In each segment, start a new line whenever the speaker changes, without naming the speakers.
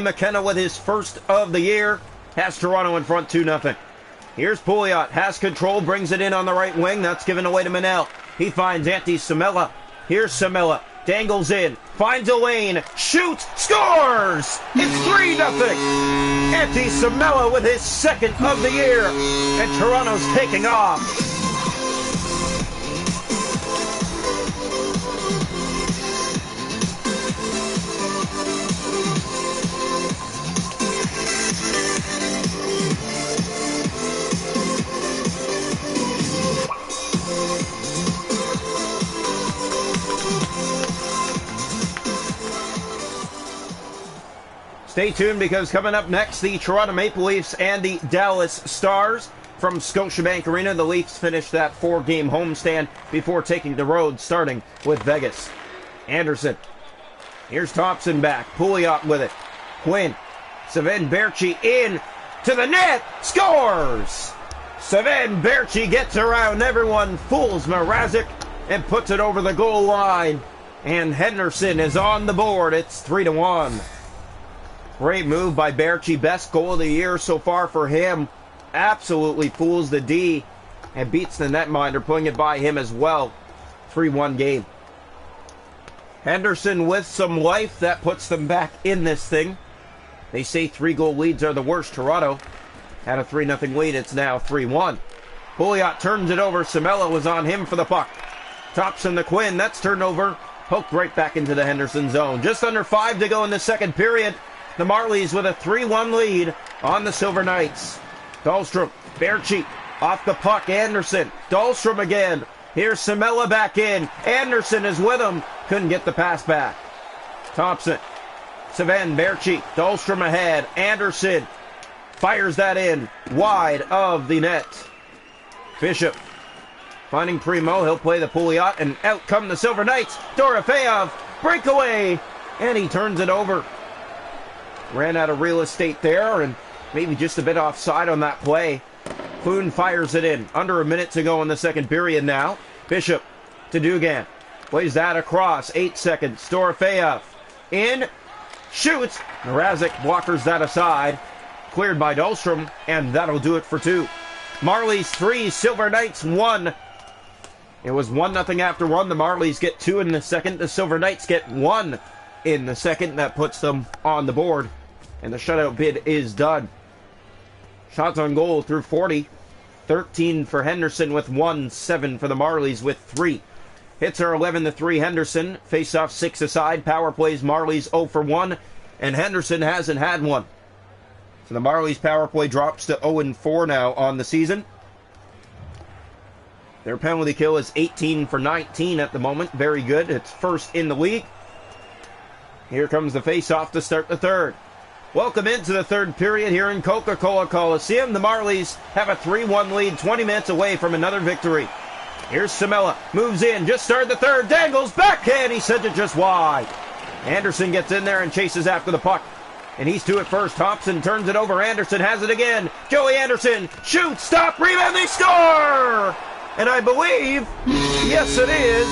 McKenna with his first of the year has Toronto in front 2-0. Here's Pouliot, has control, brings it in on the right wing. That's given away to Manel. He finds Antti Samela. Here's Samela, dangles in, finds a lane, shoots, scores! It's 3-0. Antti Samela with his second of the year, and Toronto's taking off. Stay tuned, because coming up next, the Toronto Maple Leafs and the Dallas Stars from Scotiabank Arena. The Leafs finished that 4-game homestand before taking the road, starting with Vegas. Anderson. Here's Thompson back. Pouliot with it. Quinn. Sven Berchi in to the net. Scores! Sven Berchi gets around everyone, fools Mrazek, and puts it over the goal line. And Henderson is on the board. It's 3-1. Great move by Berchi. Best goal of the year so far for him. Absolutely fools the D and beats the netminder, putting it by him as well. 3-1 game. Henderson with some life. That puts them back in this thing. They say 3-goal leads are the worst. Toronto had a 3-0 lead. It's now 3-1. Pouliot turns it over. Samela was on him for the puck. Thompson to Quinn. That's turned over. Poked right back into the Henderson zone. Just under 5 to go in the second period. The Marlies with a 3-1 lead on the Silver Knights. Dahlstrom, Berchi, off the puck, Anderson. Dahlstrom again. Here's Samela back in. Anderson is with him. Couldn't get the pass back. Thompson, Sven Berchi, Dahlstrom ahead. Anderson fires that in wide of the net. Bishop finding Primo. He'll play the Pouliot, and out come the Silver Knights. Dorofeyev, breakaway, and he turns it over. Ran out of real estate there, and maybe just a bit offside on that play. Clune fires it in. Under a minute to go in the second period now. Bishop to Dugan. Plays that across. 8 seconds. Dorofeyev in. Shoots. Mrazek blockers that aside. Cleared by Dahlstrom, and that'll do it for 2. Marlies 3, Silver Knights 1. It was 1-0 after 1. The Marlies get 2 in the second. The Silver Knights get 1 in the second. That puts them on the board. And the shutout bid is done. Shots on goal through 40. 13 for Henderson with 1. 7 for the Marlies with 3. Hits are 11-3 Henderson. Face-off 6 aside. Power plays Marlies 0 for 1. And Henderson hasn't had one. So the Marlies power play drops to 0 4 now on the season. Their penalty kill is 18 for 19 at the moment. Very good. It's first in the league. Here comes the face-off to start the third. Welcome into the third period here in Coca-Cola Coliseum. The Marlies have a 3-1 lead, 20 minutes away from another victory. Here's Samela, moves in, just started the third, dangles, backhand, he sent it just wide. Anderson gets in there and chases after the puck. And he's to it first. Thompson turns it over, Anderson has it again. Joey Anderson shoots, stop, rebound, they score! And I believe, yes it is,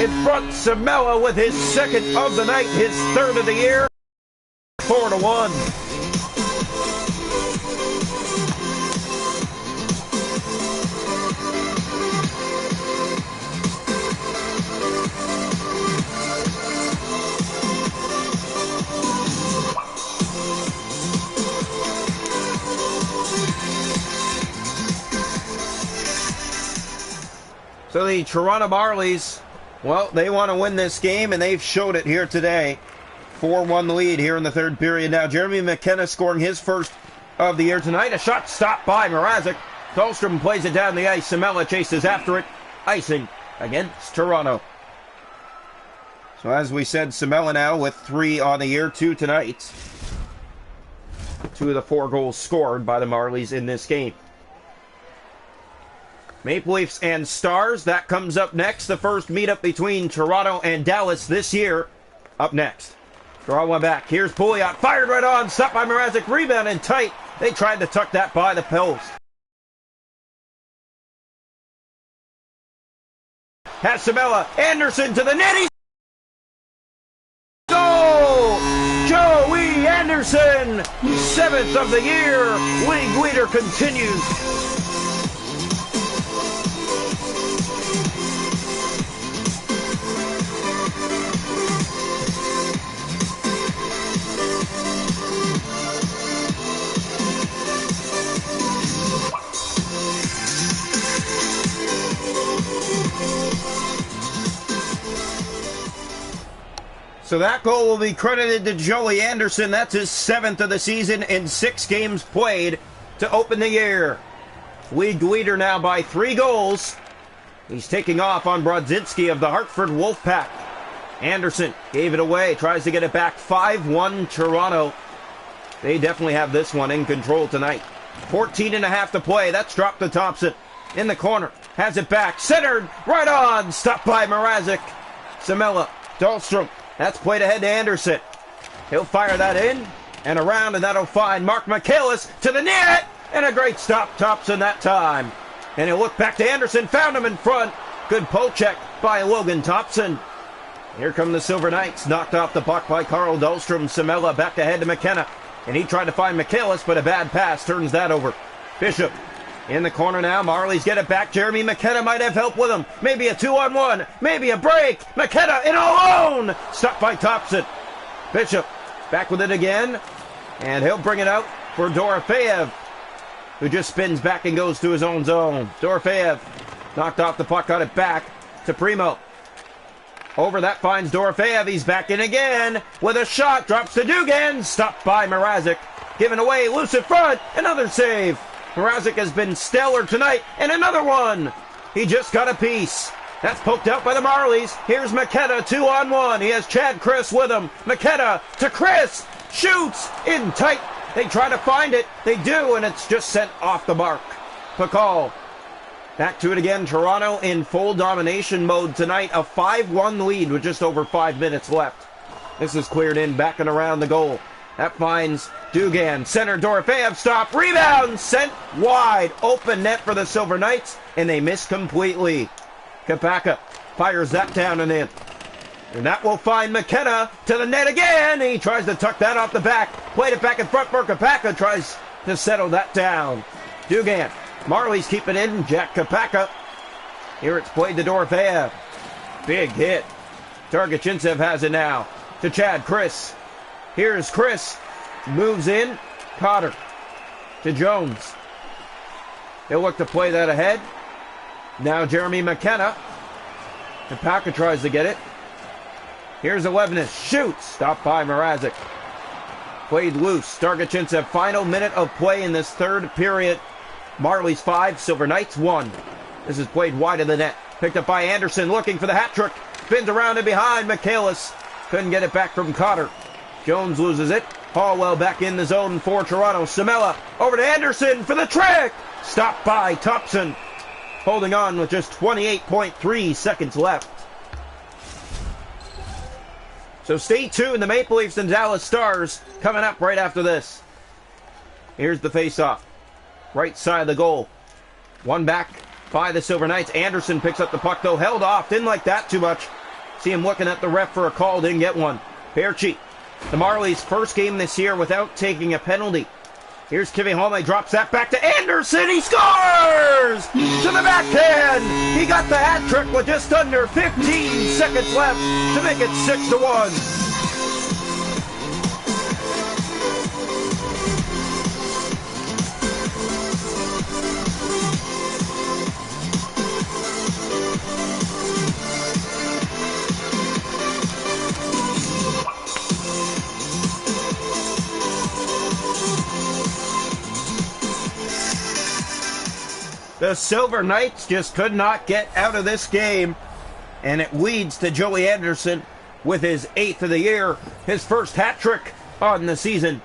in front Samela with his second of the night, his third of the year. 4-1. So the Toronto Marlies, well, they want to win this game, and they've showed it here today. 4-1 lead here in the third period. Now Jeremy McKenna scoring his first of the year tonight. A shot stopped by Mrazek. Dahlstrom plays it down the ice. Samela chases after it. Icing against Toronto. So as we said, Samela now with 3 on the year, 2 tonight. 2 of the 4 goals scored by the Marlies in this game. Maple Leafs and Stars, that comes up next. The first meetup between Toronto and Dallas this year. Up next. Draw one back. Here's Pouliot. Fired right on. Stopped by Mrazek. Rebound and tight. They tried to tuck that by the post. Has Samela. Anderson to the net. Goal! Joey Anderson. Anderson, 7th of the year. League leader continues. So that goal will be credited to Joey Anderson. That's his 7th of the season in 6 games played to open the year. League leader now by 3 goals. He's taking off on Brodzinski of the Hartford Wolfpack. Anderson gave it away, tries to get it back. 5-1 Toronto. They definitely have this one in control tonight. 14.5 to play. That's dropped to Thompson. In the corner. Has it back. Centered. Right on. Stopped by Mrazek. Samela. Dahlstrom. That's played ahead to Anderson. He'll fire that in and around, and that'll find Mark Michaelis to the net. And a great stop, Thompson, that time. And he'll look back to Anderson. Found him in front. Good poke check by Logan Thompson. Here come the Silver Knights. Knocked off the puck by Carl Dahlstrom. Samela back ahead to McKenna. And he tried to find Michaelis, but a bad pass turns that over. Bishop in the corner now. Marlies get it back. Jeremy McKenna might have help with him. Maybe a 2-on-1. Maybe a break. McKenna in alone. Stopped by Thompson. Bishop back with it again. And he'll bring it out for Dorofeyev, who just spins back and goes to his own zone. Dorofeyev knocked off the puck, got it back to Primo. Over that finds Dorofeyev. He's back in again with a shot. Drops to Dugan. Stopped by Mrazek. Given away. Loose in front. Another save. Mrazek has been stellar tonight, and another one. He just got a piece. That's poked out by the Marlies. Here's McKenna, 2-on-1. He has Chad Chris with him. McKenna to Chris. Shoots in tight. They try to find it. They do, and it's just sent off the mark. Pakal. Back to it again. Toronto in full domination mode tonight. A 5-1 lead with just over 5 minutes left. This is cleared in back and around the goal. That finds Dugan. Center Dorofeyev stop. Rebound sent wide. Open net for the Silver Knights, and they miss completely. Kapaka fires that down and in. And that will find McKenna to the net again. He tries to tuck that off the back. Played it back in front for Kapaka. Tries to settle that down. Dugan. Marlies keep it in. Jack Kapaka. Here it's played to Dorofeyev. Big hit. Targachintsev has it now to Chad Chris. Here's Chris. Moves in. Cotter to Jones. They'll look to play that ahead. Now Jeremy McKenna. Kapaka tries to get it. Here's Elevenus. Shoots. Stopped by Mrazek. Played loose. Targachintsev. Final minute of play in this third period. Marlies 5, Silver Knights 1. This is played wide of the net. Picked up by Anderson. Looking for the hat trick. Spins around and behind. Michaelis couldn't get it back from Cotter. Jones loses it. Hallwell back in the zone for Toronto. Samela over to Anderson for the trick. Stopped by Thompson. Holding on with just 28.3 seconds left. So stay tuned. The Maple Leafs and Dallas Stars coming up right after this. Here's the face-off. Right side of the goal. One back by the Silver Knights. Anderson picks up the puck, though. Held off. Didn't like that too much. See him looking at the ref for a call. Didn't get one. Berchi. The Marlies' first game this year without taking a penalty. Here's Kivihalme. Drops that back to Anderson. He scores! To the backhand. He got the hat trick with just under 15 seconds left to make it 6-1. The Silver Knights just could not get out of this game, and it leads to Joey Anderson with his 8th of the year, his first hat trick on the season.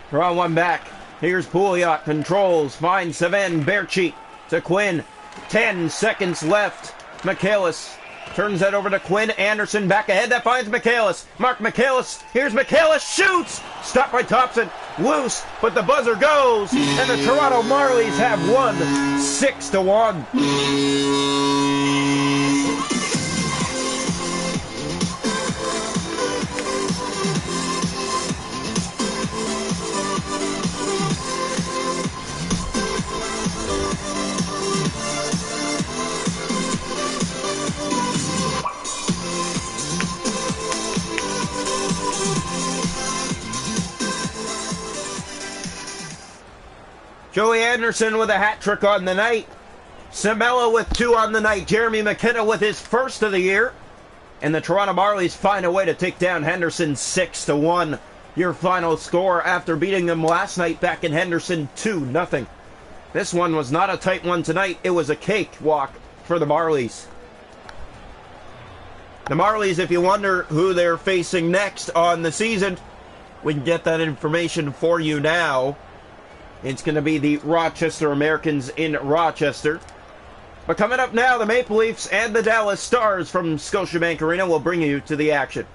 Draw one back. Here's Pouliot, controls, finds Savan Berchi to Quinn. 10 seconds left. Michaelis turns that over to Quinn. Anderson back ahead. That finds Michaelis. Mark Michaelis. Here's Michaelis. Shoots. Stopped by Thompson. Loose, but the buzzer goes. And the Toronto Marlies have won 6-1. Joey Anderson with a hat trick on the night. Samela with 2 on the night. Jeremy McKenna with his first of the year. And the Toronto Marlies find a way to take down Henderson 6-1. Your final score after beating them last night back in Henderson 2-0. This one was not a tight one tonight. It was a cakewalk for the Marlies. The Marlies, if you wonder who they're facing next on the season, we can get that information for you now. It's going to be the Rochester Americans in Rochester. But coming up now, the Maple Leafs and the Dallas Stars from Scotiabank Arena will bring you to the action.